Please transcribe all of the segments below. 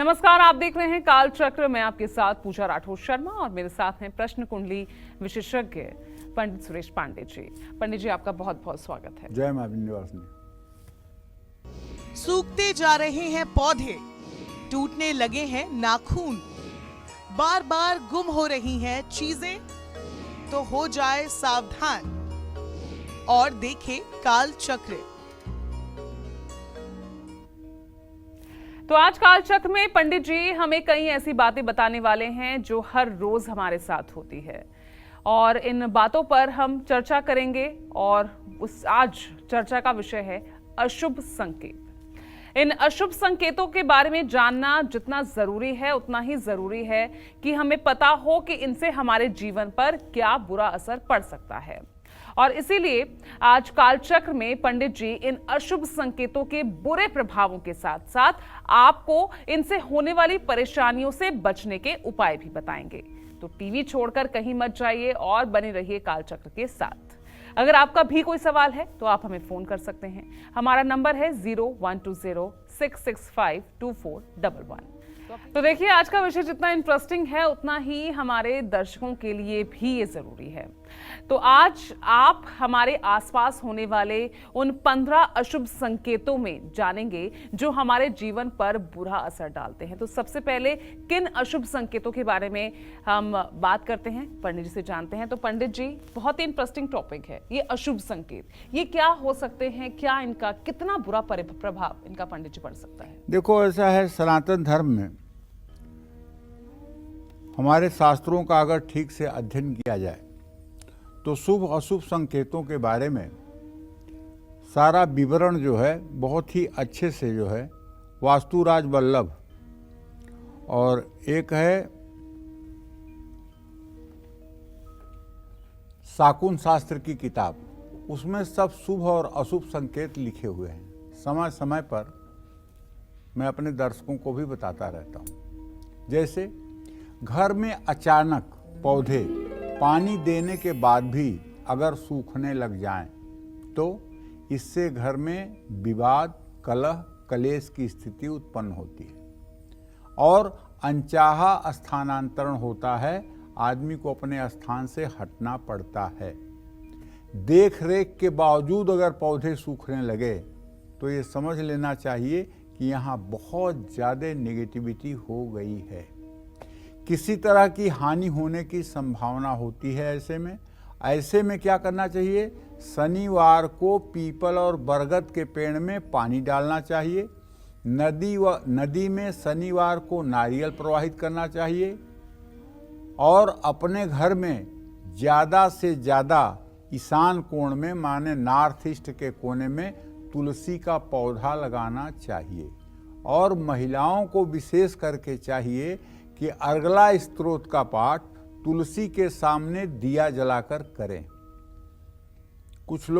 नमस्कार, आप देख रहे हैं काल चक्र। मैं आपके साथ पूजा राठौर शर्मा और मेरे साथ हैं प्रश्न कुंडली विशेषज्ञ पंडित सुरेश पांडे जी। पंडित जी, आपका बहुत बहुत स्वागत है। जय मां विंध्यवासिनी। सूखते जा रहे हैं पौधे, टूटने लगे हैं नाखून, बार बार गुम हो रही हैं चीजें, तो हो जाए सावधान और देखें काल चक्र। तो आज काल चक्र में पंडित जी हमें कई ऐसी बातें बताने वाले हैं जो हर रोज हमारे साथ होती है और इन बातों पर हम चर्चा करेंगे। और आज चर्चा का विषय है अशुभ संकेत। इन अशुभ संकेतों के बारे में जानना जितना जरूरी है उतना ही जरूरी है कि हमें पता हो कि इनसे हमारे जीवन पर क्या बुरा असर पड़ सकता है। और इसीलिए आज कालचक्र में पंडित जी इन अशुभ संकेतों के बुरे प्रभावों के साथ साथ आपको इनसे होने वाली परेशानियों से बचने के उपाय भी बताएंगे। तो टीवी छोड़कर कहीं मत जाइए और बने रहिए कालचक्र के साथ। अगर आपका भी कोई सवाल है तो आप हमें फोन कर सकते हैं। हमारा नंबर है 0120-665-2411। तो देखिए, आज का विषय जितना इंटरेस्टिंग है उतना ही हमारे दर्शकों के लिए भी ये जरूरी है। तो आज आप हमारे आसपास होने वाले उन 15 अशुभ संकेतों में जानेंगे जो हमारे जीवन पर बुरा असर डालते हैं। तो सबसे पहले किन अशुभ संकेतों के बारे में हम बात करते हैं, पंडित जी से जानते हैं। तो पंडित जी, बहुत ही इंटरेस्टिंग टॉपिक है ये अशुभ संकेत। ये क्या हो सकते हैं, क्या इनका कितना बुरा प्रभाव इनका पंडित जी पड़ सकता है? देखो, ऐसा है, सनातन धर्म में हमारे शास्त्रों का अगर ठीक से अध्ययन किया जाए तो शुभ अशुभ संकेतों के बारे में सारा विवरण जो है बहुत ही अच्छे से जो है वास्तुराज वल्लभ और एक है शाकुन शास्त्र की किताब, उसमें सब शुभ और अशुभ संकेत लिखे हुए हैं। समय समय पर मैं अपने दर्शकों को भी बताता रहता हूँ। जैसे घर में अचानक पौधे पानी देने के बाद भी अगर सूखने लग जाएं, तो इससे घर में विवाद, कलह, कलेश की स्थिति उत्पन्न होती है और अनचाहा स्थानांतरण होता है। आदमी को अपने स्थान से हटना पड़ता है। देख रेख के बावजूद अगर पौधे सूखने लगे तो ये समझ लेना चाहिए कि यहाँ बहुत ज़्यादा नेगेटिविटी हो गई है, किसी तरह की हानि होने की संभावना होती है। ऐसे में क्या करना चाहिए? शनिवार को पीपल और बरगद के पेड़ में पानी डालना चाहिए। नदी में शनिवार को नारियल प्रवाहित करना चाहिए और अपने घर में ज़्यादा से ज़्यादा ईशान कोण में, माने नॉर्थ ईस्ट के कोने में तुलसी का पौधा लगाना चाहिए। और महिलाओं को विशेष करके चाहिए कि अर्गला स्तोत्र का पाठ तुलसी के सामने दिया जलाकर करें। कुछ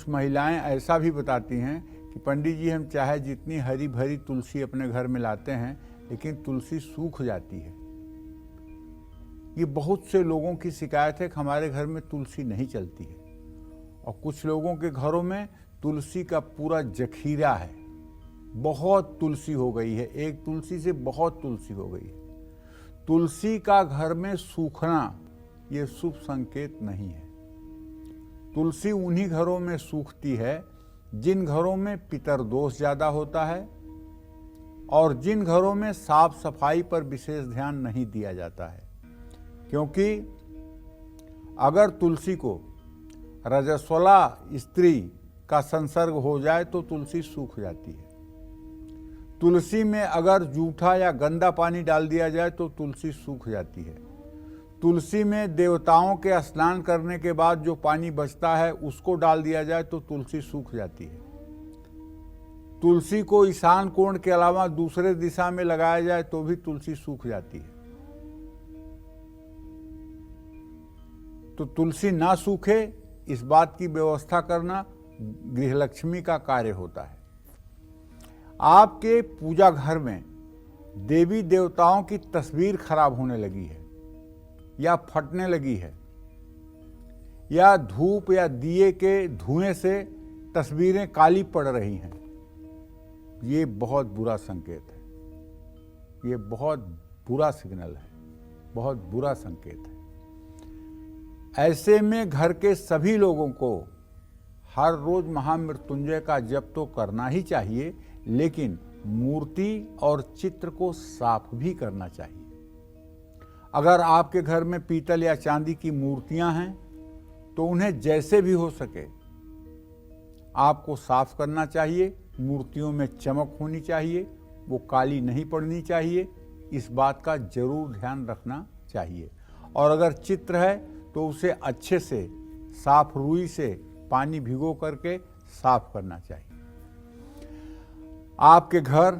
महिलाएं ऐसा भी बताती हैं कि पंडित जी, हम चाहे जितनी हरी भरी तुलसी अपने घर में लाते हैं लेकिन तुलसी सूख जाती है। ये बहुत से लोगों की शिकायत है कि हमारे घर में तुलसी नहीं चलती है। और कुछ लोगों के घरों में तुलसी का पूरा जखीरा है, बहुत तुलसी हो गई है, एक तुलसी से बहुत तुलसी हो गई है। तुलसी का घर में सूखना ये शुभ संकेत नहीं है। तुलसी उन्हीं घरों में सूखती है जिन घरों में पितरदोष ज़्यादा होता है और जिन घरों में साफ सफाई पर विशेष ध्यान नहीं दिया जाता है। क्योंकि अगर तुलसी को रजस्वला स्त्री का संसर्ग हो जाए तो तुलसी सूख जाती है। तुलसी में अगर जूठा या गंदा पानी डाल दिया जाए तो तुलसी सूख जाती है। तुलसी में देवताओं के स्नान करने के बाद जो पानी बचता है उसको डाल दिया जाए तो तुलसी सूख जाती है। तुलसी को ईशान कोण के अलावा दूसरे दिशा में लगाया जाए तो भी तुलसी सूख जाती है। तो तुलसी ना सूखे इस बात की व्यवस्था करना गृहलक्ष्मी का कार्य होता है। आपके पूजा घर में देवी देवताओं की तस्वीर खराब होने लगी है या फटने लगी है या धूप या दिए के धुएं से तस्वीरें काली पड़ रही हैं, ये बहुत बुरा संकेत है। ये बहुत बुरा सिग्नल है, बहुत बुरा संकेत है। ऐसे में घर के सभी लोगों को हर रोज महामृत्युंजय का जप तो करना ही चाहिए, लेकिन मूर्ति और चित्र को साफ भी करना चाहिए। अगर आपके घर में पीतल या चांदी की मूर्तियां हैं तो उन्हें जैसे भी हो सके आपको साफ करना चाहिए। मूर्तियों में चमक होनी चाहिए, वो काली नहीं पड़नी चाहिए, इस बात का जरूर ध्यान रखना चाहिए। और अगर चित्र है तो उसे अच्छे से साफ रुई से पानी भिगो करके साफ करना चाहिए। आपके घर,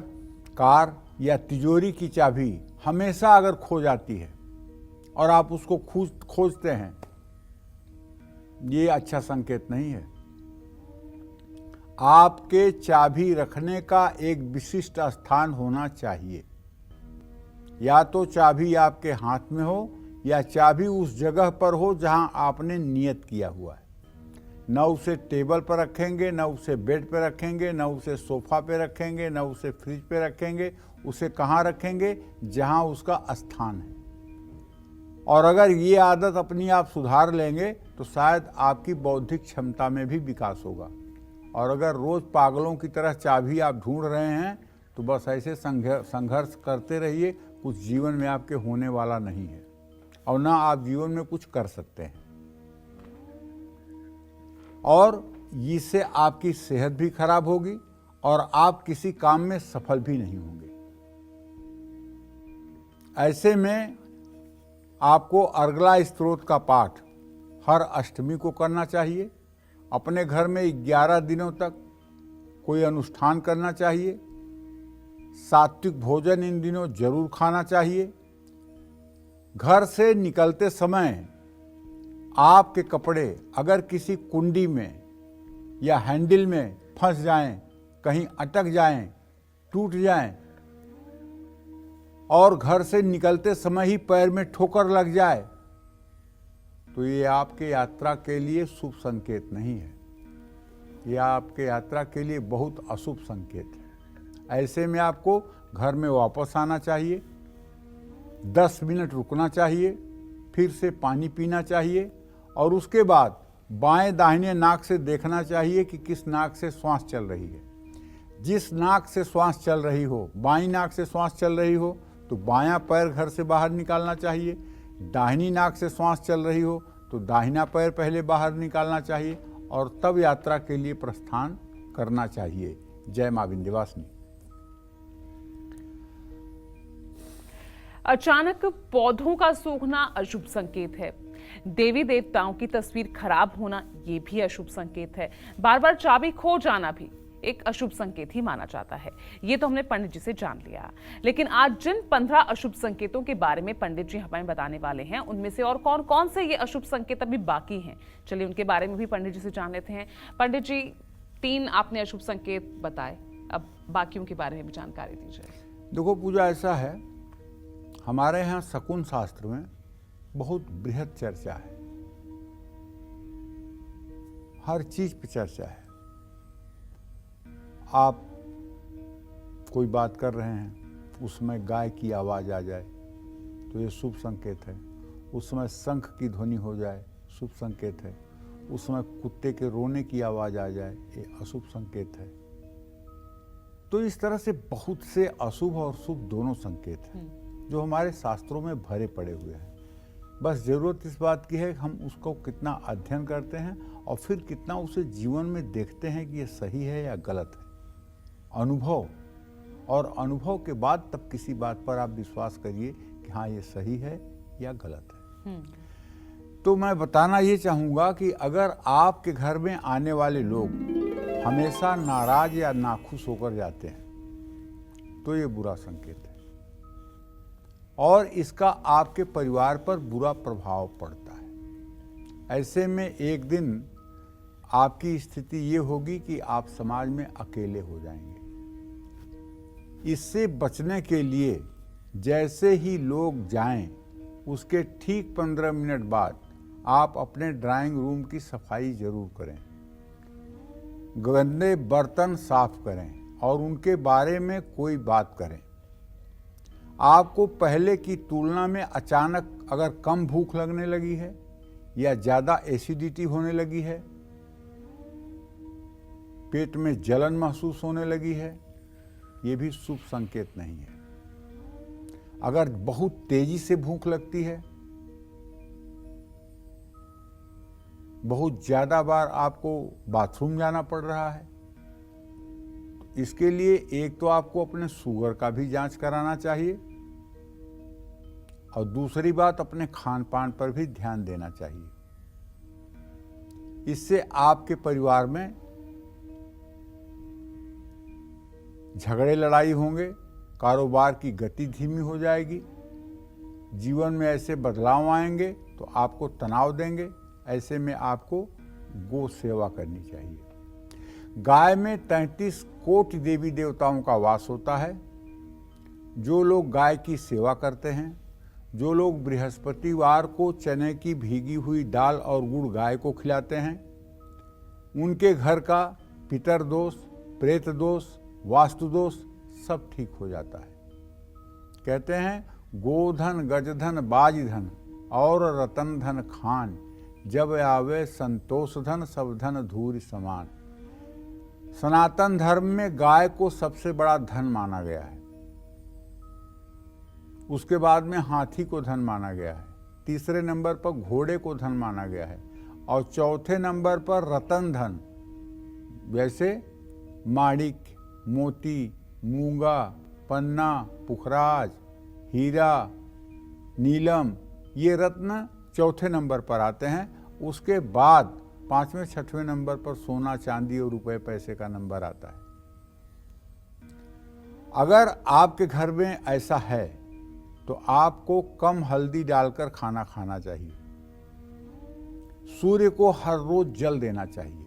कार या तिजोरी की चाबी हमेशा अगर खो जाती है और आप उसको खोजते हैं, ये अच्छा संकेत नहीं है। आपके चाबी रखने का एक विशिष्ट स्थान होना चाहिए। या तो चाबी आपके हाथ में हो या चाबी उस जगह पर हो जहां आपने नियत किया हुआ है। न उसे टेबल पर रखेंगे, न उसे बेड पर रखेंगे, न उसे सोफा पे रखेंगे, न उसे फ्रिज पे रखेंगे। उसे कहाँ रखेंगे? जहां उसका स्थान है। और अगर ये आदत अपनी आप सुधार लेंगे तो शायद आपकी बौद्धिक क्षमता में भी विकास होगा। और अगर रोज पागलों की तरह चाबी आप ढूंढ रहे हैं तो बस ऐसे संघर्ष करते रहिए, कुछ जीवन में आपके होने वाला नहीं है और ना आप जीवन में कुछ कर सकते हैं। और इससे आपकी सेहत भी खराब होगी और आप किसी काम में सफल भी नहीं होंगे। ऐसे में आपको अर्गला स्तोत्र का पाठ हर अष्टमी को करना चाहिए। अपने घर में 11 दिनों तक कोई अनुष्ठान करना चाहिए। सात्विक भोजन इन दिनों जरूर खाना चाहिए। घर से निकलते समय आपके कपड़े अगर किसी कुंडी में या हैंडल में फंस जाएं, कहीं अटक जाएं, टूट जाएं और घर से निकलते समय ही पैर में ठोकर लग जाए तो ये आपके यात्रा के लिए शुभ संकेत नहीं है। यह आपके यात्रा के लिए बहुत अशुभ संकेत है। ऐसे में आपको घर में वापस आना चाहिए, 10 मिनट रुकना चाहिए, फिर से पानी पीना चाहिए और उसके बाद बाएं दाहिने नाक से देखना चाहिए कि किस नाक से श्वास चल रही है। जिस नाक से श्वास चल रही हो, बाईं नाक से श्वास चल रही हो तो बायां पैर घर से बाहर निकालना चाहिए। दाहिनी नाक से श्वास चल रही हो तो दाहिना पैर पहले बाहर निकालना चाहिए और तब यात्रा के लिए प्रस्थान करना चाहिए। जय मां विंध्यवासिनी। अचानक पौधों का सूखना अशुभ संकेत है। देवी देवताओं की तस्वीर खराब होना ये भी अशुभ संकेत है। बार बार चाबी खो जाना भी एक अशुभ संकेत ही माना जाता है। ये तो हमने पंडित जी से जान लिया, लेकिन आज जिन 15 अशुभ संकेतों के बारे में पंडित जी हमें बताने वाले हैं, उनमें से और कौन कौन से ये अशुभ संकेत अभी बाकी हैं, चलिए उनके बारे में भी पंडित जी से जान लेते हैं। पंडित जी, 3 आपने अशुभ संकेत बताए, अब बाकियों के बारे में भी जानकारी दीजिए। देखो पूजा, ऐसा है, हमारे यहाँ शकुन शास्त्र में बहुत बृहद चर्चा है, हर चीज पे चर्चा है। आप कोई बात कर रहे हैं, उसमें गाय की आवाज आ जाए तो ये शुभ संकेत है। उसमें शंख की ध्वनि हो जाए, शुभ संकेत है। उसमें कुत्ते के रोने की आवाज आ जाए, ये अशुभ संकेत है। तो इस तरह से बहुत से अशुभ और शुभ दोनों संकेत हैं जो हमारे शास्त्रों में भरे पड़े हुए हैं। बस जरूरत इस बात की है कि हम उसको कितना अध्ययन करते हैं और फिर कितना उसे जीवन में देखते हैं कि ये सही है या गलत है। अनुभव, और अनुभव के बाद तब किसी बात पर आप विश्वास करिए कि हाँ ये सही है या गलत है। तो मैं बताना ये चाहूँगा कि अगर आपके घर में आने वाले लोग हमेशा नाराज या नाखुश होकर जाते हैं तो ये बुरा संकेत है और इसका आपके परिवार पर बुरा प्रभाव पड़ता है। ऐसे में एक दिन आपकी स्थिति ये होगी कि आप समाज में अकेले हो जाएंगे। इससे बचने के लिए जैसे ही लोग जाएं, उसके ठीक 15 मिनट बाद आप अपने ड्राइंग रूम की सफाई जरूर करें, गंदे बर्तन साफ करें और उनके बारे में कोई बात करें। आपको पहले की तुलना में अचानक अगर कम भूख लगने लगी है या ज़्यादा एसिडिटी होने लगी है, पेट में जलन महसूस होने लगी है, ये भी शुभ संकेत नहीं है। अगर बहुत तेजी से भूख लगती है, बहुत ज़्यादा बार आपको बाथरूम जाना पड़ रहा है, इसके लिए एक तो आपको अपने शुगर का भी जांच कराना चाहिए और दूसरी बात अपने खान पान पर भी ध्यान देना चाहिए। इससे आपके परिवार में झगड़े लड़ाई होंगे, कारोबार की गति धीमी हो जाएगी, जीवन में ऐसे बदलाव आएंगे तो आपको तनाव देंगे। ऐसे में आपको गौ सेवा करनी चाहिए। गाय में 33 कोटि देवी देवताओं का वास होता है। जो लोग गाय की सेवा करते हैं, जो लोग बृहस्पतिवार को चने की भीगी हुई दाल और गुड़ गाय को खिलाते हैं, उनके घर का पितर दोष, प्रेत दोष, वास्तु दोष सब ठीक हो जाता है। कहते हैं गोधन गजधन बाजधन और रतन धन खान, जब आवे संतोष धन सब धन धूरि समान। सनातन धर्म में गाय को सबसे बड़ा धन माना गया है। उसके बाद में हाथी को धन माना गया है, तीसरे नंबर पर घोड़े को धन माना गया है और चौथे नंबर पर रतन धन, जैसे माणिक, मोती, मूंगा, पन्ना, पुखराज, हीरा, नीलम, ये रत्न चौथे नंबर पर आते हैं। उसके बाद पांचवें छठवें नंबर पर सोना, चांदी और रुपए पैसे का नंबर आता है। अगर आपके घर में ऐसा है तो आपको कम हल्दी डालकर खाना खाना चाहिए। सूर्य को हर रोज जल देना चाहिए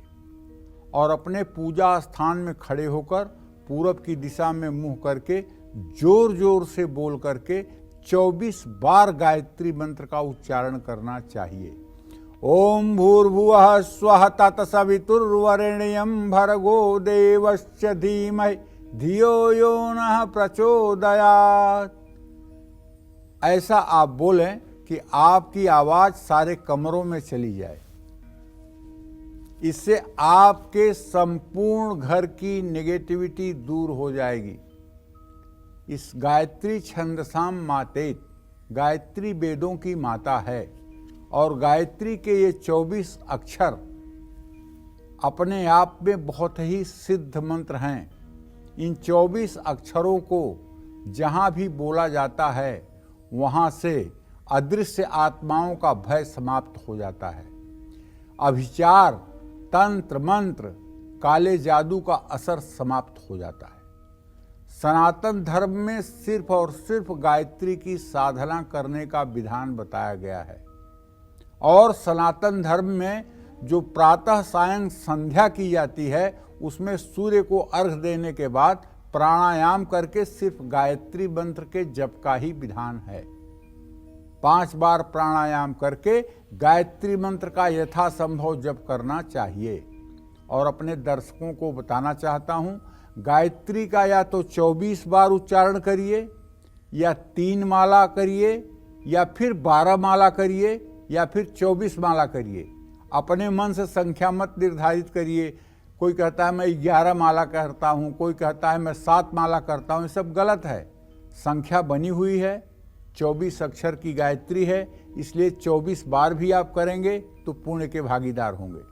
और अपने पूजा स्थान में खड़े होकर पूरब की दिशा में मुंह करके जोर जोर से बोल करके 24 बार गायत्री मंत्र का उच्चारण करना चाहिए। ओम भूर्भुवः स्वः तत्सवितुर्वरेण्यं भर्गो देवस्य धीमहि धियो यो नः प्रचोदयात्। ऐसा आप बोलें कि आपकी आवाज सारे कमरों में चली जाए। इससे आपके संपूर्ण घर की नेगेटिविटी दूर हो जाएगी। इस गायत्री छंदसाम मातेत, गायत्री वेदों की माता है और गायत्री के ये 24 अक्षर अपने आप में बहुत ही सिद्ध मंत्र हैं। इन 24 अक्षरों को जहाँ भी बोला जाता है वहाँ से अदृश्य आत्माओं का भय समाप्त हो जाता है। अभिचार, तंत्र, मंत्र, काले जादू का असर समाप्त हो जाता है। सनातन धर्म में सिर्फ और सिर्फ गायत्री की साधना करने का विधान बताया गया है और सनातन धर्म में जो प्रातः सायं संध्या की जाती है उसमें सूर्य को अर्घ देने के बाद प्राणायाम करके सिर्फ गायत्री मंत्र के जप का ही विधान है। 5 बार प्राणायाम करके गायत्री मंत्र का यथासंभव जप करना चाहिए। और अपने दर्शकों को बताना चाहता हूँ, गायत्री का या तो 24 बार उच्चारण करिए या 3 माला करिए या फिर 12 माला करिए या फिर 24 माला करिए। अपने मन से संख्या मत निर्धारित करिए। कोई कहता है मैं 11 माला करता हूँ, कोई कहता है मैं 7 माला करता हूँ, ये सब गलत है। संख्या बनी हुई है, 24 अक्षर की गायत्री है, इसलिए 24 बार भी आप करेंगे तो पुण्य के भागीदार होंगे।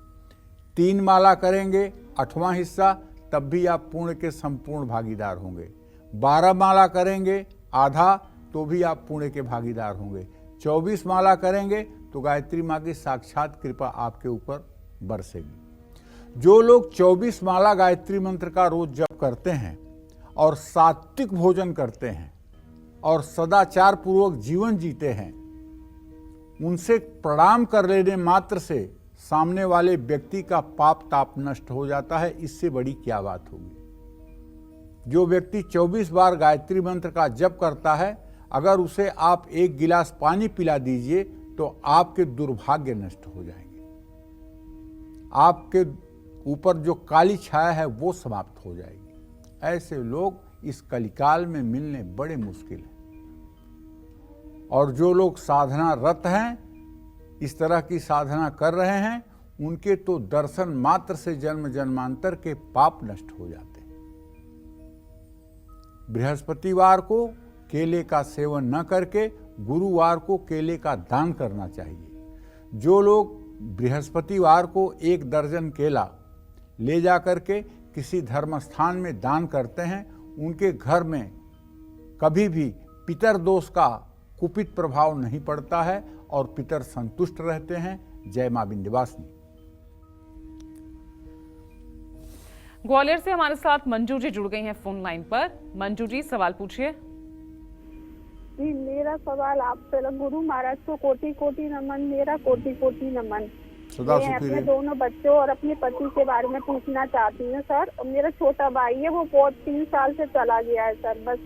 3 माला करेंगे 8वां हिस्सा, तब भी आप पुण्य के संपूर्ण भागीदार होंगे। 12 माला करेंगे आधा, तो भी आप पुण्य के भागीदार होंगे। 24 माला करेंगे तो गायत्री माँ की साक्षात कृपा आपके ऊपर बरसेगी। जो लोग 24 माला गायत्री मंत्र का रोज जप करते हैं और सात्विक भोजन करते हैं और सदाचार पूर्वक जीवन जीते हैं, उनसे प्रणाम कर लेने मात्र से सामने वाले व्यक्ति का पाप ताप नष्ट हो जाता है। इससे बड़ी क्या बात होगी। जो व्यक्ति 24 बार गायत्री मंत्र का जप करता है, अगर उसे आप 1 गिलास पानी पिला दीजिए तो आपके दुर्भाग्य नष्ट हो जाएंगे। आपके ऊपर जो काली छाया है वो समाप्त हो जाएगी। ऐसे लोग इस कलिकाल में मिलने बड़े मुश्किल हैं। और जो लोग साधना रत हैं, इस तरह की साधना कर रहे हैं, उनके तो दर्शन मात्र से जन्म जन्मांतर के पाप नष्ट हो जाते हैं। बृहस्पतिवार को केले का सेवन न करके गुरुवार को केले का दान करना चाहिए। जो लोग बृहस्पतिवार को 1 दर्जन केला ले जा करके किसी धर्म स्थान में दान करते हैं, उनके घर में कभी भी पितर दोष का कुपित प्रभाव नहीं पड़ता है और पितर संतुष्ट रहते हैं। जय मां विंध्यवासिनी। ग्वालियर से हमारे साथ मंजू जी जुड़ गई हैं फोन लाइन पर। मंजू जी, सवाल पूछिए। जी, मेरा सवाल आपसे, गुरु महाराज को कोटि कोटि नमन, मेरा कोटि कोटि नमन। सदा मैं सुखी अपने रहे। दोनों बच्चों और अपने पति के बारे में पूछना चाहती हूँ सर। और मेरा छोटा भाई है, वो बहुत 3 साल से चला गया है सर। बस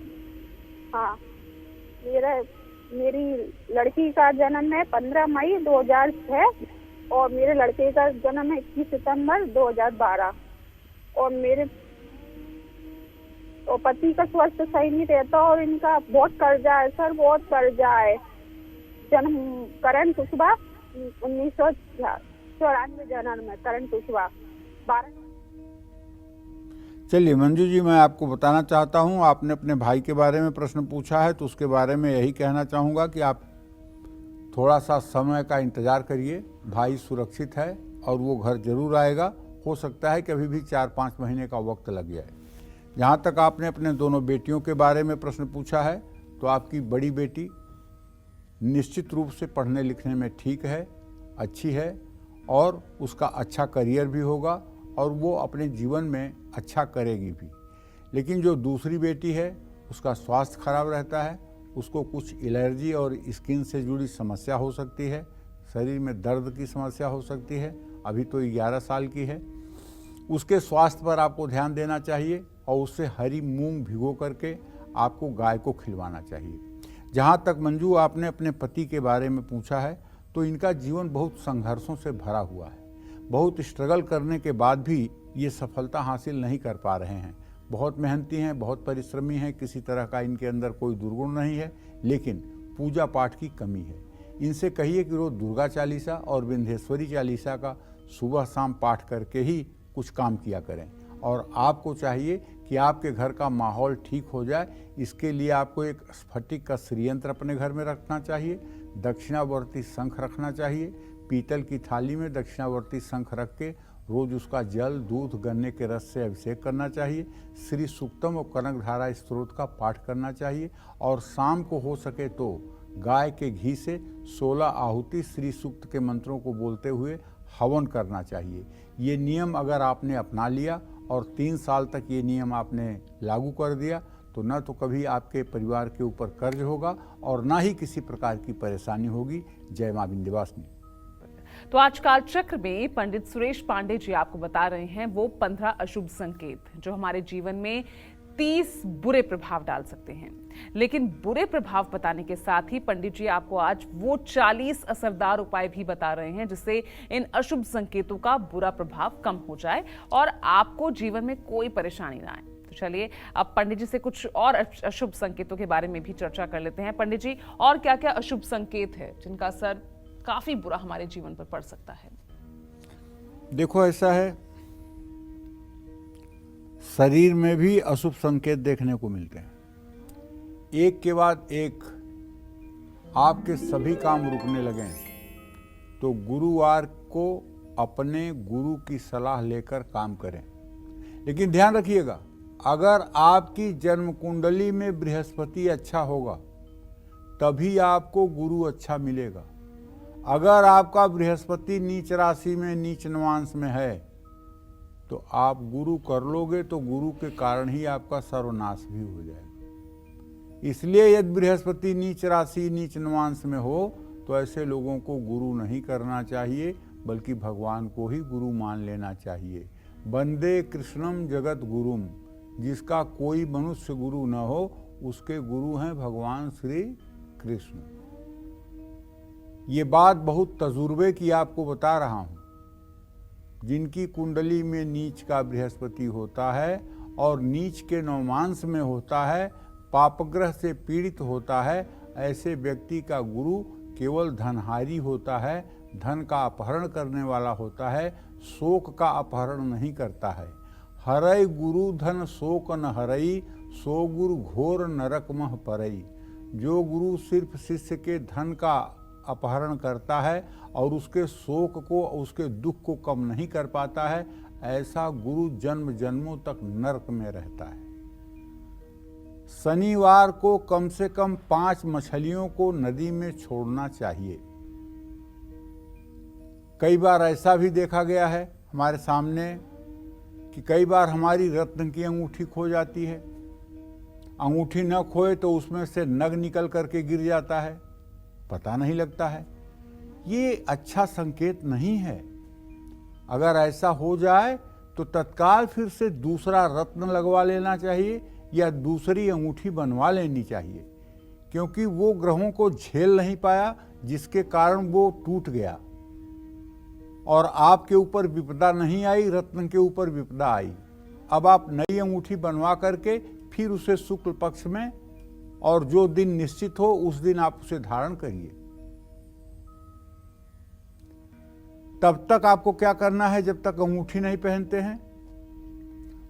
हाँ, मेरी लड़की का जन्म है 15 मई 2006 और मेरे लड़के का जन्म है 21 सितंबर 2012। और मेरे पति का स्वास्थ्य सही नहीं रहता और इनका बहुत कर्जा है सर, बहुत कर्जा है। जन्म करण कुशवाहा 1994 जन्म है, करण कुशवाहा 12। चलिए मंजू जी, मैं आपको बताना चाहता हूं, आपने अपने भाई के बारे में प्रश्न पूछा है तो उसके बारे में यही कहना चाहूँगा कि आप थोड़ा सा समय का इंतज़ार करिए। भाई सुरक्षित है और वो घर जरूर आएगा। हो सकता है कि अभी भी 4-5 महीने का वक्त लग जाए। जहाँ तक आपने अपने दोनों बेटियों के बारे में प्रश्न पूछा है, तो आपकी बड़ी बेटी निश्चित रूप से पढ़ने लिखने में ठीक है, अच्छी है और उसका अच्छा करियर भी होगा और वो अपने जीवन में अच्छा करेगी भी। लेकिन जो दूसरी बेटी है, उसका स्वास्थ्य खराब रहता है, उसको कुछ एलर्जी और स्किन से जुड़ी समस्या हो सकती है, शरीर में दर्द की समस्या हो सकती है। अभी तो 11 साल की है। उसके स्वास्थ्य पर आपको ध्यान देना चाहिए और उससे हरी मूंग भिगो करके आपको गाय को खिलवाना चाहिए। जहाँ तक मंजू आपने अपने पति के बारे में पूछा है, तो इनका जीवन बहुत संघर्षों से भरा हुआ है। बहुत स्ट्रगल करने के बाद भी ये सफलता हासिल नहीं कर पा रहे हैं। बहुत मेहनती हैं, बहुत परिश्रमी हैं, किसी तरह का इनके अंदर कोई दुर्गुण नहीं है, लेकिन पूजा पाठ की कमी है। इनसे कहिए कि रोज दुर्गा चालीसा और विंध्येश्वरी चालीसा का सुबह शाम पाठ करके ही कुछ काम किया करें। और आपको चाहिए कि आपके घर का माहौल ठीक हो जाए, इसके लिए आपको एक स्फटिक का श्रीयंत्र अपने घर में रखना चाहिए, दक्षिणावर्ती शंख रखना चाहिए। पीतल की थाली में दक्षिणावर्ती शंख रख के रोज उसका जल, दूध, गन्ने के रस से अभिषेक करना चाहिए। श्री सूक्तम और कनकधारा स्त्रोत का पाठ करना चाहिए और शाम को हो सके तो गाय के घी से 16 आहुति श्री सूक्त के मंत्रों को बोलते हुए हवन करना चाहिए। ये नियम अगर आपने अपना लिया और 3 साल तक ये नियम आपने लागू कर दिया, तो न तो कभी आपके परिवार के ऊपर कर्ज होगा और ना ही किसी प्रकार की परेशानी होगी। जय मां विंध्यवासिनी। तो आज काल चक्र में पंडित सुरेश पांडे जी आपको बता रहे हैं वो 15 अशुभ संकेत जो हमारे जीवन में 30 बुरे प्रभाव डाल सकते हैं। लेकिन बुरे प्रभाव बताने के साथ ही पंडित जी आपको आज वो 40 असरदार उपाय भी बता रहे हैं जिससे इन अशुभ संकेतों का बुरा प्रभाव कम हो जाए और आपको जीवन में कोई परेशानी ना आए। तो चलिए अब पंडित जी से कुछ और अशुभ संकेतों के बारे में भी चर्चा कर लेते हैं। पंडित जी, और क्या क्या अशुभ संकेत है जिनका असर काफी बुरा हमारे जीवन पर पड़ सकता है? देखो, ऐसा है, शरीर में भी अशुभ संकेत देखने को मिलते हैं। एक के बाद एक आपके सभी काम रुकने लगे, तो गुरुवार को अपने गुरु की सलाह लेकर काम करें। लेकिन ध्यान रखिएगा, अगर आपकी जन्म कुंडली में बृहस्पति अच्छा होगा तभी आपको गुरु अच्छा मिलेगा। अगर आपका बृहस्पति नीच राशि में, नीच नवांश में है, तो आप गुरु कर लोगे तो गुरु के कारण ही आपका सर्वनाश भी हो जाएगा। इसलिए यदि बृहस्पति नीच राशि, नीच नवांश में हो तो ऐसे लोगों को गुरु नहीं करना चाहिए, बल्कि भगवान को ही गुरु मान लेना चाहिए। वंदे कृष्णम जगत गुरुम, जिसका कोई मनुष्य गुरु न हो उसके गुरु हैं भगवान श्री कृष्ण। ये बात बहुत तजुर्बे की आपको बता रहा हूं। जिनकी कुंडली में नीच का बृहस्पति होता है और नीच के नवमांश में होता है, पापग्रह से पीड़ित होता है, ऐसे व्यक्ति का गुरु केवल धनहारी होता है, धन का अपहरण करने वाला होता है, शोक का अपहरण नहीं करता है। हरई गुरु धन शोक न हरई, सो गुरु घोर नरक मह परई। जो गुरु सिर्फ शिष्य के धन का अपहरण करता है और उसके शोक को, उसके दुख को कम नहीं कर पाता है, ऐसा गुरु जन्म जन्मों तक नरक में रहता है। शनिवार को कम से कम 5 मछलियों को नदी में छोड़ना चाहिए। कई बार ऐसा भी देखा गया है हमारे सामने कि कई बार हमारी रत्न की अंगूठी खो जाती है। अंगूठी न खोए तो उसमें से नग निकल करके गिर जाता है, पता नहीं लगता है। ये अच्छा संकेत नहीं है। अगर ऐसा हो जाए तो तत्काल फिर से दूसरा रत्न लगवा लेना चाहिए या दूसरी अंगूठी बनवा लेनी चाहिए, क्योंकि वो ग्रहों को झेल नहीं पाया, जिसके कारण वो टूट गया और आपके ऊपर विपदा नहीं आई, रत्न के ऊपर विपदा आई। अब आप नई अंगूठी बनवा करके फिर उसे शुक्ल पक्ष में और जो दिन निश्चित हो उस दिन आप उसे धारण करिए। तब तक आपको क्या करना है, जब तक अंगूठी नहीं पहनते हैं,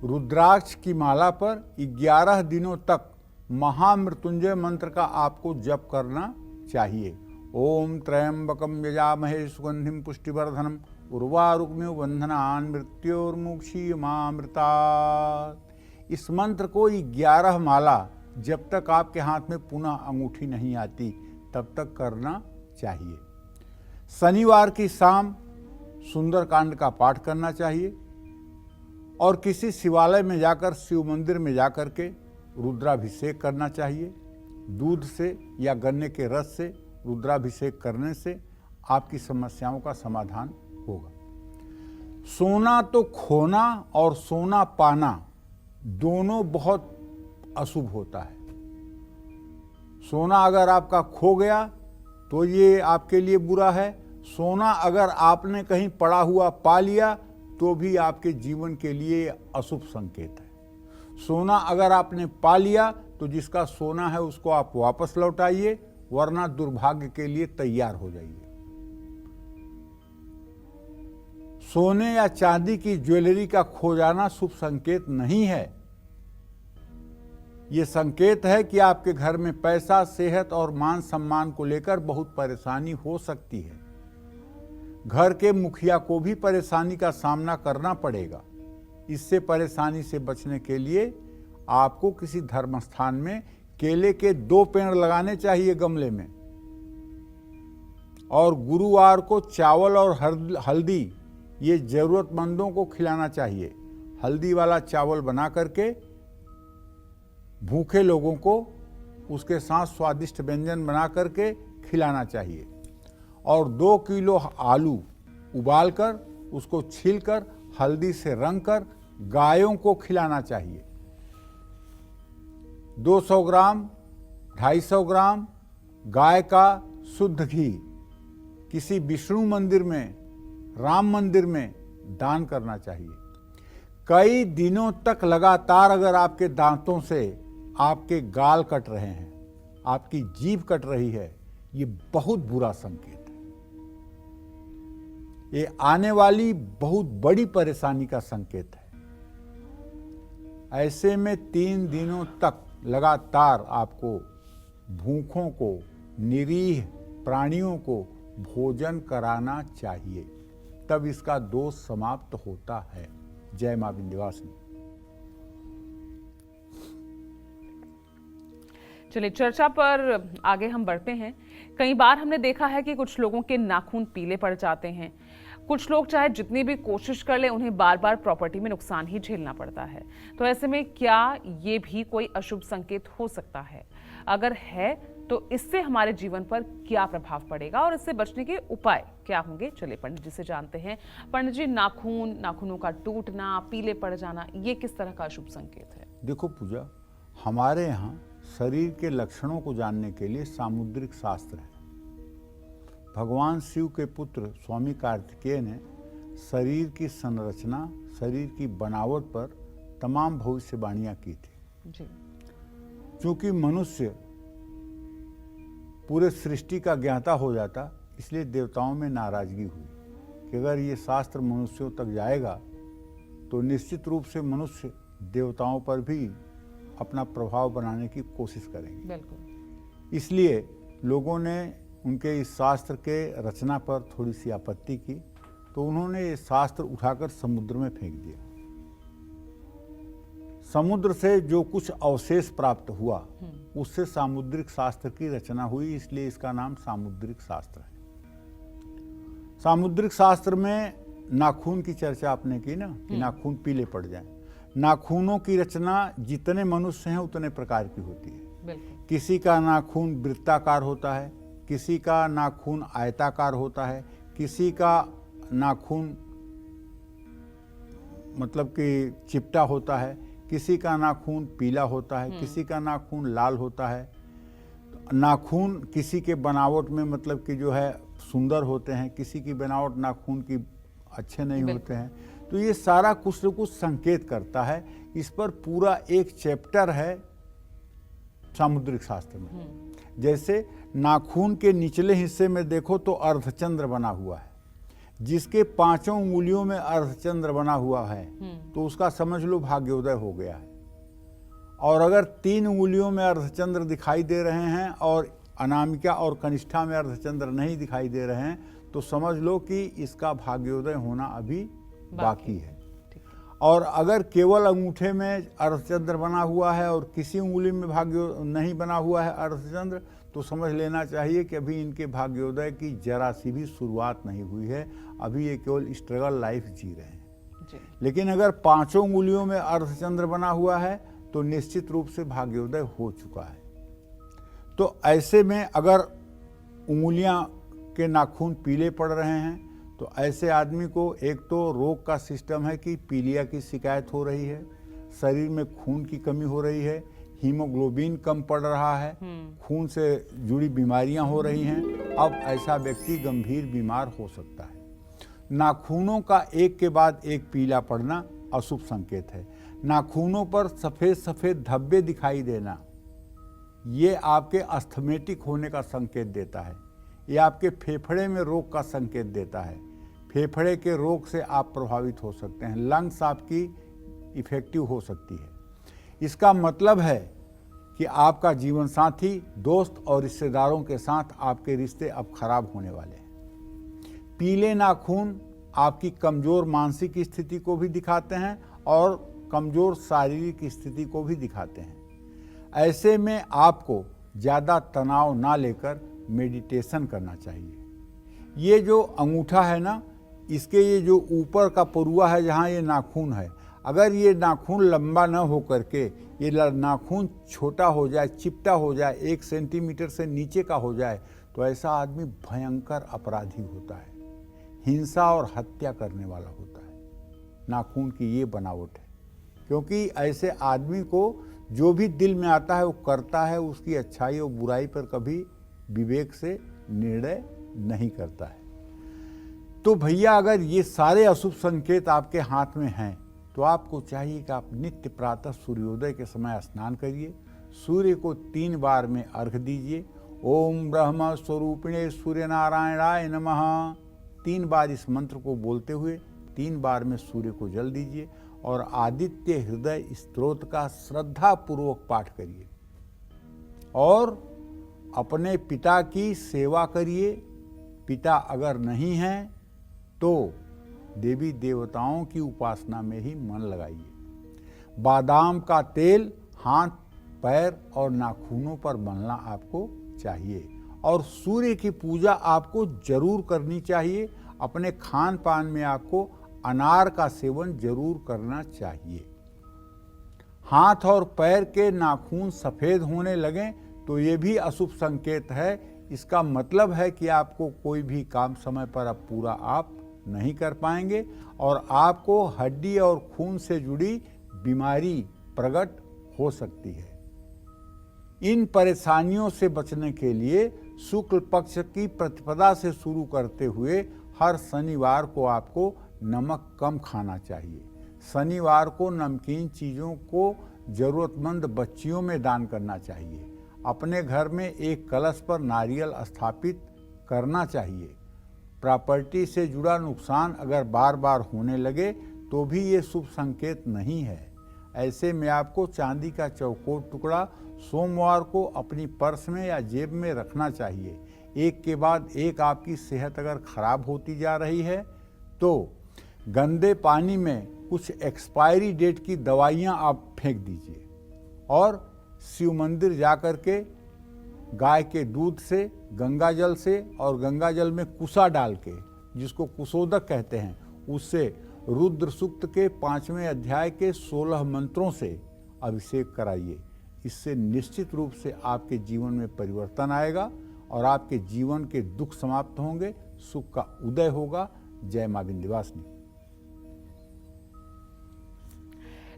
रुद्राक्ष की माला पर 11 दिनों तक महामृत्युंजय मंत्र का आपको जप करना चाहिए। ओम त्र्यंबकम यजामहे सुगंधिम पुष्टिवर्धनम उर्वारुकमिव बंधनान् मृत्योर्मुक्षीयमामृतात्। इस मंत्र को 11 माला जब तक आपके हाथ में पुनः अंगूठी नहीं आती तब तक करना चाहिए। शनिवार की शाम सुंदरकांड का पाठ करना चाहिए और किसी शिवालय में जाकर, शिव मंदिर में जाकर के रुद्राभिषेक करना चाहिए। दूध से या गन्ने के रस से रुद्राभिषेक करने से आपकी समस्याओं का समाधान होगा। सोना तो खोना और सोना पाना दोनों बहुत अशुभ होता है। सोना अगर आपका खो गया तो ये आपके लिए बुरा है। सोना अगर आपने कहीं पड़ा हुआ पा लिया तो भी आपके जीवन के लिए अशुभ संकेत है। सोना अगर आपने पा लिया तो जिसका सोना है उसको आप वापस लौटाइए, वरना दुर्भाग्य के लिए तैयार हो जाइए। सोने या चांदी की ज्वेलरी का खो जाना शुभ संकेत नहीं है। यह संकेत है कि आपके घर में पैसा, सेहत और मान सम्मान को लेकर बहुत परेशानी हो सकती है। घर के मुखिया को भी परेशानी का सामना करना पड़ेगा। इससे परेशानी से बचने के लिए आपको किसी धर्म स्थान में केले के 2 पेड़ लगाने चाहिए गमले में, और गुरुवार को चावल और हल्दी ये जरूरतमंदों को खिलाना चाहिए। हल्दी वाला चावल बना करके भूखे लोगों को उसके साथ स्वादिष्ट व्यंजन बना करके खिलाना चाहिए। और 2 किलो आलू उबालकर उसको छीलकर हल्दी से रंगकर गायों को खिलाना चाहिए। 200 ग्राम, 250 ग्राम गाय का शुद्ध घी किसी विष्णु मंदिर में, राम मंदिर में दान करना चाहिए। कई दिनों तक लगातार अगर आपके दांतों से आपके गाल कट रहे हैं, आपकी जीभ कट रही है, ये बहुत बुरा संकेत है। ये आने वाली बहुत बड़ी परेशानी का संकेत है। ऐसे में 3 दिनों तक लगातार आपको भूखों को, निरीह प्राणियों को भोजन कराना चाहिए, तब इसका दोष समाप्त होता है। जय मां विंध्यवासिनी। चलिए चर्चा पर आगे हम बढ़ते हैं। कई बार हमने देखा है कि कुछ लोगों के नाखून पीले पड़ जाते हैं। कुछ लोग चाहे जितनी भी कोशिश कर ले, उन्हें बार बार प्रॉपर्टी में नुकसान ही झेलना पड़ता है। तो ऐसे में क्या ये भी कोई अशुभ संकेत हो सकता है? अगर है तो इससे हमारे जीवन पर क्या प्रभाव पड़ेगा और इससे बचने के उपाय क्या होंगे? चलिए पंडित जी से जानते हैं। पंडित जी, नाखूनों का टूटना, पीले पड़ जाना, ये किस तरह का अशुभ संकेत है? देखो पूजा, हमारे यहाँ शरीर के लक्षणों को जानने के लिए सामुद्रिक शास्त्र है। भगवान शिव के पुत्र स्वामी कार्तिकेय ने शरीर की संरचना, शरीर की बनावट पर तमाम भविष्यवाणियां की थी। जी। क्योंकि मनुष्य पूरे सृष्टि का ज्ञाता हो जाता, इसलिए देवताओं में नाराजगी हुई कि अगर ये शास्त्र मनुष्यों तक जाएगा तो निश्चित रूप से मनुष्य देवताओं पर भी अपना प्रभाव बनाने की कोशिश करेंगे। बिल्कुल। इसलिए लोगों ने उनके इस शास्त्र के रचना पर थोड़ी सी आपत्ति की, तो उन्होंने ये शास्त्र उठाकर समुद्र में फेंक दिया। समुद्र से जो कुछ अवशेष प्राप्त हुआ उससे सामुद्रिक शास्त्र की रचना हुई, इसलिए इसका नाम सामुद्रिक शास्त्र है। सामुद्रिक शास्त्र में नाखून की चर्चा आपने की ना, कि नाखून पीले पड़ जाएं। नाखूनों की रचना जितने मनुष्य हैं उतने प्रकार की होती है। बिल्कुल। किसी का नाखून वृत्ताकार होता है, किसी का नाखून आयताकार होता है, किसी का नाखून मतलब कि चिपटा होता है, किसी का नाखून पीला होता है, किसी का नाखून लाल होता है। नाखून किसी के बनावट में मतलब कि जो है सुंदर होते हैं, किसी की बनावट नाखून की अच्छे नहीं होते हैं। तो ये सारा कुछ न कुछ संकेत करता है। इस पर पूरा एक चैप्टर है सामुद्रिक शास्त्र में। जैसे नाखून के निचले हिस्से में देखो तो अर्धचंद्र बना हुआ है, जिसके 5 उंगलियों में अर्धचंद्र बना हुआ है तो उसका समझ लो भाग्योदय हो गया है। और अगर 3 उंगलियों में अर्धचंद्र दिखाई दे रहे हैं और अनामिका और कनिष्ठा में अर्धचंद्र नहीं दिखाई दे रहे हैं तो समझ लो कि इसका भाग्योदय होना अभी बाकी है। और अगर केवल अंगूठे में अर्धचंद्र बना हुआ है और किसी उंगली में भाग्य नहीं बना हुआ है अर्धचंद्र, तो समझ लेना चाहिए कि अभी इनके भाग्योदय की जरा सी भी शुरुआत नहीं हुई है, अभी ये केवल स्ट्रगल लाइफ जी रहे हैं जी। लेकिन अगर 5 उंगलियों में अर्धचंद्र बना हुआ है तो निश्चित रूप से भाग्योदय हो चुका है। तो ऐसे में अगर उंगलियां के नाखून पीले पड़ रहे हैं तो ऐसे आदमी को एक तो रोग का सिस्टम है कि पीलिया की शिकायत हो रही है, शरीर में खून की कमी हो रही है, हीमोग्लोबिन कम पड़ रहा है, खून से जुड़ी बीमारियां हो रही हैं। अब ऐसा व्यक्ति गंभीर बीमार हो सकता है। नाखूनों का एक के बाद एक पीला पड़ना अशुभ संकेत है। नाखूनों पर सफ़ेद सफ़ेद धब्बे दिखाई देना ये आपके अस्थमेटिक होने का संकेत देता है। ये आपके फेफड़े में रोग का संकेत देता है। फेफड़े के रोग से आप प्रभावित हो सकते हैं, लंग्स आपकी इफेक्टिव हो सकती है। इसका मतलब है कि आपका जीवन साथी, दोस्त और रिश्तेदारों के साथ आपके रिश्ते अब खराब होने वाले हैं। पीले नाखून आपकी कमज़ोर मानसिक स्थिति को भी दिखाते हैं और कमज़ोर शारीरिक स्थिति को भी दिखाते हैं। ऐसे में आपको ज़्यादा तनाव ना लेकर मेडिटेशन करना चाहिए। ये जो अंगूठा है ना, इसके ये जो ऊपर का परुआ है जहाँ ये नाखून है, अगर ये नाखून लंबा न हो करके ये नाखून छोटा हो जाए, चिपटा हो जाए, 1 सेंटीमीटर से नीचे का हो जाए तो ऐसा आदमी भयंकर अपराधी होता है, हिंसा और हत्या करने वाला होता है। नाखून की ये बनावट है, क्योंकि ऐसे आदमी को जो भी दिल में आता है वो करता है, उसकी अच्छाई और बुराई पर कभी विवेक से निर्णय नहीं करता है। तो भैया अगर ये सारे अशुभ संकेत आपके हाथ में हैं तो आपको चाहिए कि आप नित्य प्रातः सूर्योदय के समय स्नान करिए, सूर्य को 3 बार में अर्घ दीजिए। ओम ब्रह्म स्वरूपिणे सूर्य नारायणाय नमः 3 बार इस मंत्र को बोलते हुए 3 बार में सूर्य को जल दीजिए और आदित्य हृदय स्तोत्र का श्रद्धा पूर्वक पाठ करिए और अपने पिता की सेवा करिए। पिता अगर नहीं हैं तो देवी देवताओं की उपासना में ही मन लगाइए। बादाम का तेल हाथ, पैर और नाखूनों पर मलना आपको चाहिए और सूर्य की पूजा आपको जरूर करनी चाहिए। अपने खान पान में आपको अनार का सेवन जरूर करना चाहिए। हाथ और पैर के नाखून सफ़ेद होने लगें तो ये भी अशुभ संकेत है। इसका मतलब है कि आपको कोई भी काम समय पर अब पूरा आप नहीं कर पाएंगे और आपको हड्डी और खून से जुड़ी बीमारी प्रकट हो सकती है। इन परेशानियों से बचने के लिए शुक्ल पक्ष की प्रतिपदा से शुरू करते हुए हर शनिवार को आपको नमक कम खाना चाहिए। शनिवार को नमकीन चीज़ों को ज़रूरतमंद बच्चियों में दान करना चाहिए। अपने घर में एक कलश पर नारियल स्थापित करना चाहिए। प्रॉपर्टी से जुड़ा नुकसान अगर बार बार होने लगे तो भी ये शुभ संकेत नहीं है। ऐसे में आपको चांदी का चौकोर टुकड़ा सोमवार को अपनी पर्स में या जेब में रखना चाहिए। एक के बाद एक आपकी सेहत अगर खराब होती जा रही है तो गंदे पानी में कुछ एक्सपायरी डेट की दवाइयाँ आप फेंक दीजिए और शिव मंदिर जा कर के गाय के दूध से, गंगा जल से और गंगा जल में कुसा डाल के, जिसको कुशोदक कहते हैं, उससे रुद्र सूक्त के 5वें अध्याय के 16 मंत्रों से अभिषेक कराइए। इससे निश्चित रूप से आपके जीवन में परिवर्तन आएगा और आपके जीवन के दुख समाप्त होंगे, सुख का उदय होगा। जय मां विंध्यवासिनी।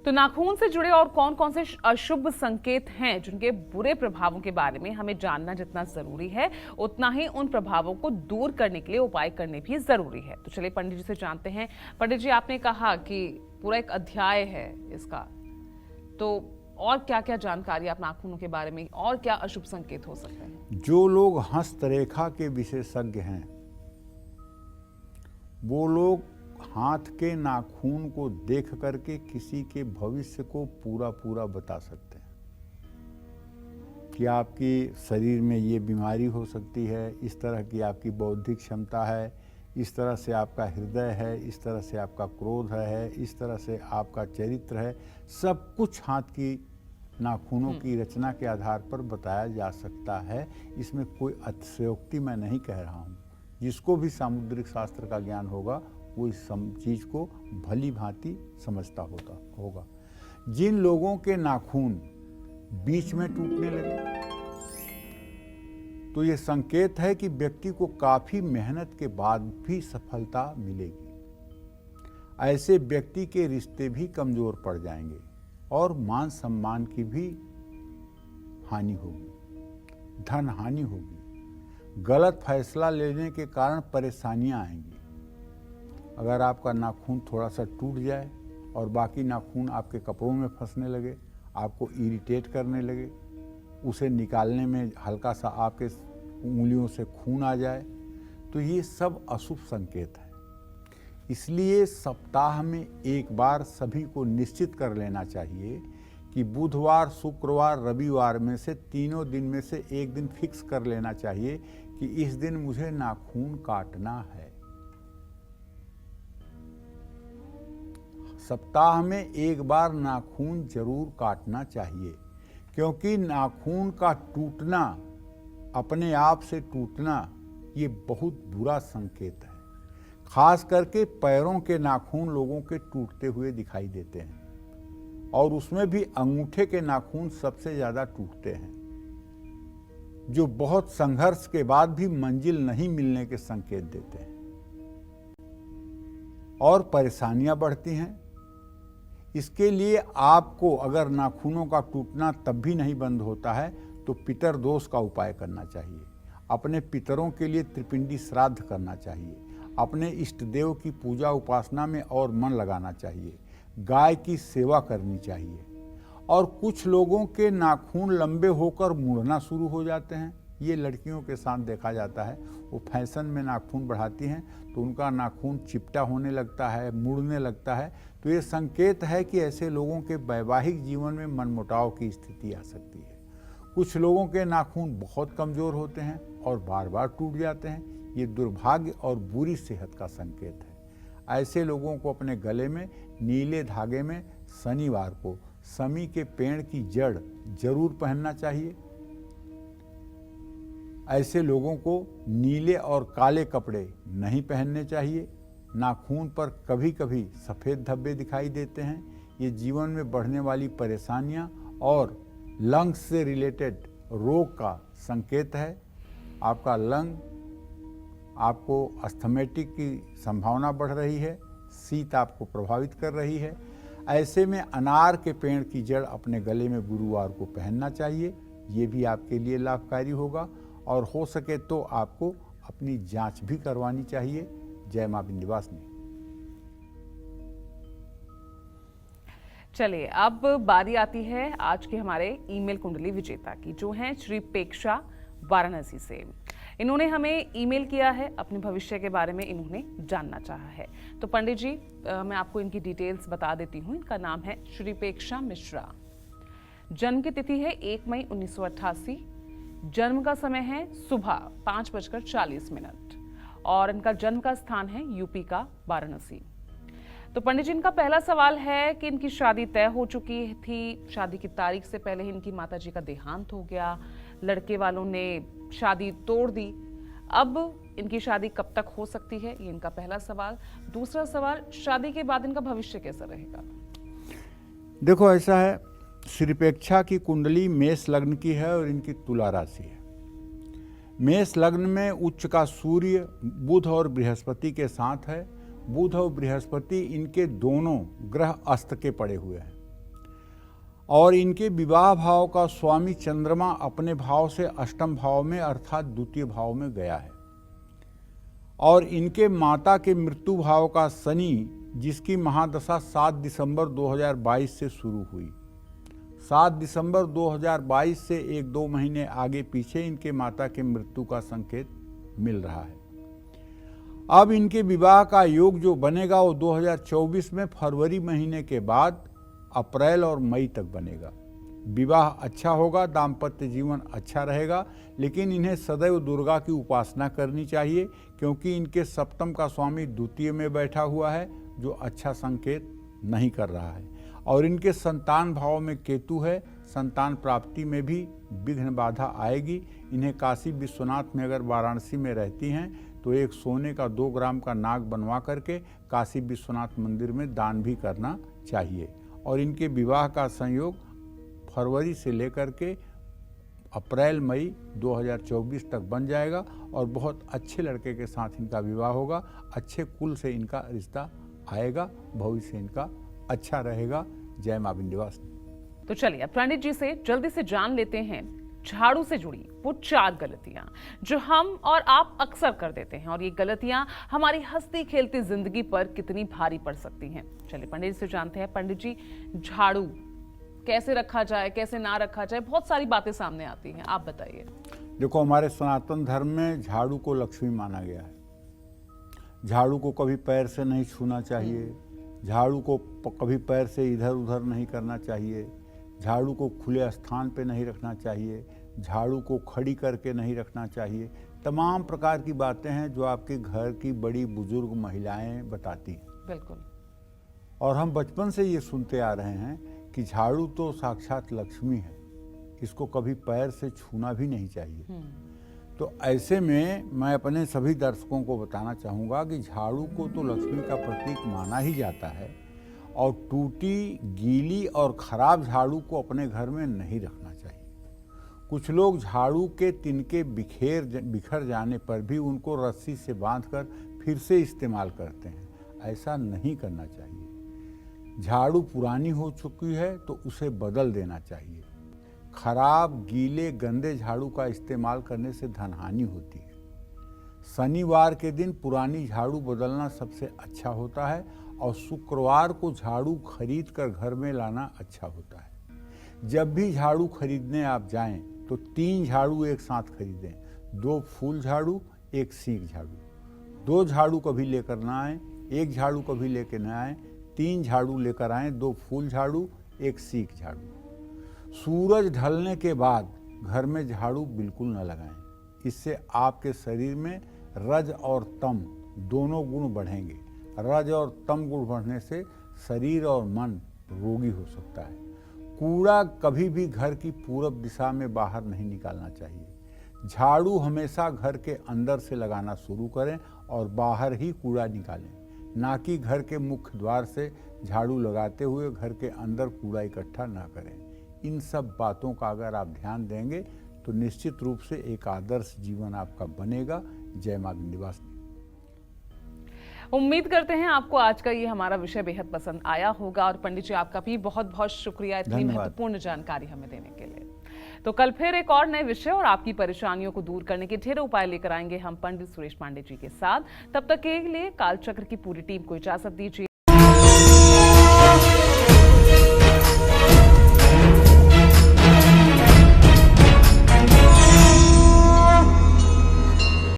तो नाखून से जुड़े और कौन कौन से अशुभ संकेत हैं जिनके बुरे प्रभावों के बारे में हमें जानना जितना जरूरी है, उतना ही उन प्रभावों को दूर करने के लिए उपाय करने भी जरूरी है। तो चलिए पंडित जी से जानते हैं। पंडित जी, आपने कहा कि पूरा एक अध्याय है इसका, तो और क्या क्या जानकारी आप नाखूनों के बारे में, और क्या अशुभ संकेत हो सकते हैं? जो लोग हस्तरेखा के विशेषज्ञ हैं वो लोग हाथ के नाखून को देख करके किसी के भविष्य को पूरा पूरा बता सकते हैं कि आपकी शरीर में ये बीमारी हो सकती है, इस तरह की आपकी बौद्धिक क्षमता है, इस तरह से आपका हृदय है, इस तरह से आपका क्रोध है, इस तरह से आपका चरित्र है। सब कुछ हाथ की नाखूनों की रचना के आधार पर बताया जा सकता है। इसमें कोई अतिशयोक्ति मैं नहीं कह रहा हूँ। जिसको भी सामुद्रिक शास्त्र का ज्ञान होगा वो इस चीज़ को भली भांति समझता होगा। जिन लोगों के नाखून बीच में टूटने लगे तो ये संकेत है कि व्यक्ति को काफ़ी मेहनत के बाद भी सफलता मिलेगी। ऐसे व्यक्ति के रिश्ते भी कमज़ोर पड़ जाएंगे और मान सम्मान की भी हानि होगी, धन हानि होगी। गलत फैसला लेने के कारण परेशानियां आएंगी। अगर आपका नाखून थोड़ा सा टूट जाए और बाकी नाखून आपके कपड़ों में फंसने लगे, आपको इरिटेट करने लगे, उसे निकालने में हल्का सा आपके उंगलियों से खून आ जाए, तो ये सब अशुभ संकेत है। इसलिए सप्ताह में एक बार सभी को निश्चित कर लेना चाहिए कि बुधवार, शुक्रवार, रविवार में से तीनों दिन में से एक दिन फिक्स कर लेना चाहिए कि इस दिन मुझे नाखून काटना है। सप्ताह में एक बार नाखून जरूर काटना चाहिए, क्योंकि नाखून का टूटना, अपने आप से टूटना, ये बहुत बुरा संकेत है। खास करके पैरों के नाखून लोगों के टूटते हुए दिखाई देते हैं और उसमें भी अंगूठे के नाखून सबसे ज्यादा टूटते हैं, जो बहुत संघर्ष के बाद भी मंजिल नहीं मिलने के संकेत देते हैं और परेशानियां बढ़ती हैं। इसके लिए आपको अगर नाखूनों का टूटना तब भी नहीं बंद होता है तो पितर दोष का उपाय करना चाहिए। अपने पितरों के लिए त्रिपिंडी श्राद्ध करना चाहिए। अपने इष्ट देव की पूजा उपासना में और मन लगाना चाहिए। गाय की सेवा करनी चाहिए। और कुछ लोगों के नाखून लंबे होकर मुड़ना शुरू हो जाते हैं। ये लड़कियों के साथ देखा जाता है। वो फैशन में नाखून बढ़ाती हैं तो उनका नाखून चिपटा होने लगता है, मुड़ने लगता है। तो ये संकेत है कि ऐसे लोगों के वैवाहिक जीवन में मनमुटाव की स्थिति आ सकती है। कुछ लोगों के नाखून बहुत कमज़ोर होते हैं और बार बार टूट जाते हैं। ये दुर्भाग्य और बुरी सेहत का संकेत है। ऐसे लोगों को अपने गले में नीले धागे में शनिवार को समी के पेड़ की जड़ जरूर पहनना चाहिए। ऐसे लोगों को नीले और काले कपड़े नहीं पहनने चाहिए। नाखून पर कभी कभी सफ़ेद धब्बे दिखाई देते हैं। ये जीवन में बढ़ने वाली परेशानियां और लंग्स से रिलेटेड रोग का संकेत है। आपका लंग, आपको अस्थमेटिक की संभावना बढ़ रही है, शीत आपको प्रभावित कर रही है। ऐसे में अनार के पेड़ की जड़ अपने गले में गुरुवार को पहनना चाहिए। ये भी आपके लिए लाभकारी होगा और हो सके तो आपको अपनी जांच भी करवानी चाहिए। जय मां विंध्यवासिनी। चलिए अब बारी आती है आज के हमारे ईमेल कुंडली विजेता की, जो हैं श्री पेक्षा वाराणसी से। इन्होंने हमें ईमेल किया है, अपने भविष्य के बारे में इन्होंने जानना चाहा है। तो पंडित जी मैं आपको इनकी डिटेल्स बता देती हूँ। इनका नाम है श्री पेक्षा मिश्रा। जन्म की तिथि है 1 मई 1988। जन्म का समय है सुबह 5:40 और इनका जन्म का स्थान है यूपी का वाराणसी। तो पंडित जी इनका पहला सवाल है कि इनकी शादी तय हो चुकी थी, शादी की तारीख से पहले ही इनकी माताजी का देहांत हो गया, लड़के वालों ने शादी तोड़ दी। अब इनकी शादी कब तक हो सकती है, ये इनका पहला सवाल। दूसरा सवाल, शादी के बाद इनका भविष्य कैसा रहेगा? देखो ऐसा है, श्रीपेक्षा की कुंडली मेष लग्न की है और इनकी तुला राशि है। मेष लग्न में उच्च का सूर्य बुध और बृहस्पति के साथ है। बुध और बृहस्पति इनके दोनों ग्रह अस्त के पड़े हुए हैं और इनके विवाह भाव का स्वामी चंद्रमा अपने भाव से अष्टम भाव में अर्थात द्वितीय भाव में गया है और इनके माता के मृत्यु भाव का शनि, जिसकी महादशा 7 दिसंबर 2022 से शुरू हुई, 7 दिसंबर 2022 से 1-2 महीने आगे पीछे इनके माता के मृत्यु का संकेत मिल रहा है। अब इनके विवाह का योग जो बनेगा वो 2024 में फरवरी महीने के बाद अप्रैल और मई तक बनेगा। विवाह अच्छा होगा, दाम्पत्य जीवन अच्छा रहेगा, लेकिन इन्हें सदैव दुर्गा की उपासना करनी चाहिए क्योंकि इनके सप्तम का स्वामी द्वितीय में बैठा हुआ है, जो अच्छा संकेत नहीं कर रहा है और इनके संतान भाव में केतु है। संतान प्राप्ति में भी विघ्न बाधा आएगी। इन्हें काशी विश्वनाथ में अगर वाराणसी में रहती हैं तो एक सोने का 2 ग्राम का नाग बनवा करके काशी विश्वनाथ मंदिर में दान भी करना चाहिए और इनके विवाह का संयोग फरवरी से लेकर के अप्रैल मई 2024 तक बन जाएगा और बहुत अच्छे लड़के के साथ इनका विवाह होगा। अच्छे कुल से इनका रिश्ता आएगा, भविष्य इनका अच्छा रहेगा। जय मां विंध्यवासिनी। तो चलिए अब पंडित जी से जल्दी से जान लेते हैं झाड़ू से जुड़ी वो 4 गलतियां जो हम और आप अक्सर कर देते हैं और ये गलतियां हमारी हंसती खेलती जिंदगी पर कितनी भारी पड़ सकती हैं। चलिए पंडित जी से जानते हैं। पंडित जी, झाड़ू कैसे रखा जाए, कैसे ना रखा जाए, बहुत सारी बातें सामने आती हैं, आप बताइए। देखो, हमारे सनातन धर्म में झाड़ू को लक्ष्मी माना गया है। झाड़ू को कभी पैर से नहीं छूना चाहिए, झाड़ू को कभी पैर से इधर उधर नहीं करना चाहिए, झाड़ू को खुले स्थान पे नहीं रखना चाहिए, झाड़ू को खड़ी करके नहीं रखना चाहिए। तमाम प्रकार की बातें हैं जो आपके घर की बड़ी बुजुर्ग महिलाएं बताती हैं। बिल्कुल। और हम बचपन से ये सुनते आ रहे हैं कि झाड़ू तो साक्षात लक्ष्मी है, इसको कभी पैर से छूना भी नहीं चाहिए। तो ऐसे में मैं अपने सभी दर्शकों को बताना चाहूँगा कि झाड़ू को तो लक्ष्मी का प्रतीक माना ही जाता है और टूटी, गीली और खराब झाड़ू को अपने घर में नहीं रखना चाहिए। कुछ लोग झाड़ू के तिनके बिखर जाने पर भी उनको रस्सी से बांधकर फिर से इस्तेमाल करते हैं। ऐसा नहीं करना चाहिए। झाड़ू पुरानी हो चुकी है तो उसे बदल देना चाहिए। खराब, गीले, गंदे झाड़ू का इस्तेमाल करने से धनहानि होती है। शनिवार के दिन पुरानी झाड़ू बदलना सबसे अच्छा होता है और शुक्रवार को झाड़ू खरीद कर घर में लाना अच्छा होता है। जब भी झाड़ू खरीदने आप जाएं तो 3 झाड़ू एक साथ खरीदें, 2 फूल झाड़ू, 1 सीख झाड़ू। 2 झाड़ू कभी लेकर ना आए, 1 झाड़ू कभी लेकर ना आए, 3 झाड़ू लेकर आए, 2 फूल झाड़ू, 1 सीख झाड़ू। सूरज ढलने के बाद घर में झाड़ू बिल्कुल न लगाएं। इससे आपके शरीर में रज और तम दोनों गुण बढ़ेंगे। रज और तम गुण बढ़ने से शरीर और मन रोगी हो सकता है। कूड़ा कभी भी घर की पूरब दिशा में बाहर नहीं निकालना चाहिए। झाड़ू हमेशा घर के अंदर से लगाना शुरू करें और बाहर ही कूड़ा निकालें, ना कि घर के मुख्य द्वार से झाड़ू लगाते हुए घर के अंदर कूड़ा इकट्ठा ना करें। इन सब बातों का अगर आप ध्यान देंगे तो निश्चित रूप से एक आदर्श जीवन आपका बनेगा। जय मां विंध्यवासिनी। उम्मीद करते हैं आपको आज का ये हमारा विषय बेहद पसंद आया होगा और पंडित जी आपका भी बहुत बहुत शुक्रिया इतनी महत्वपूर्ण जानकारी हमें देने के लिए। तो कल फिर एक और नए विषय और आपकी परेशानियों को दूर करने के ढेरों उपाय लेकर आएंगे हम पंडित सुरेश पांडे जी के साथ। तब तक के लिए कालचक्र की पूरी टीम को इजाजत दीजिए।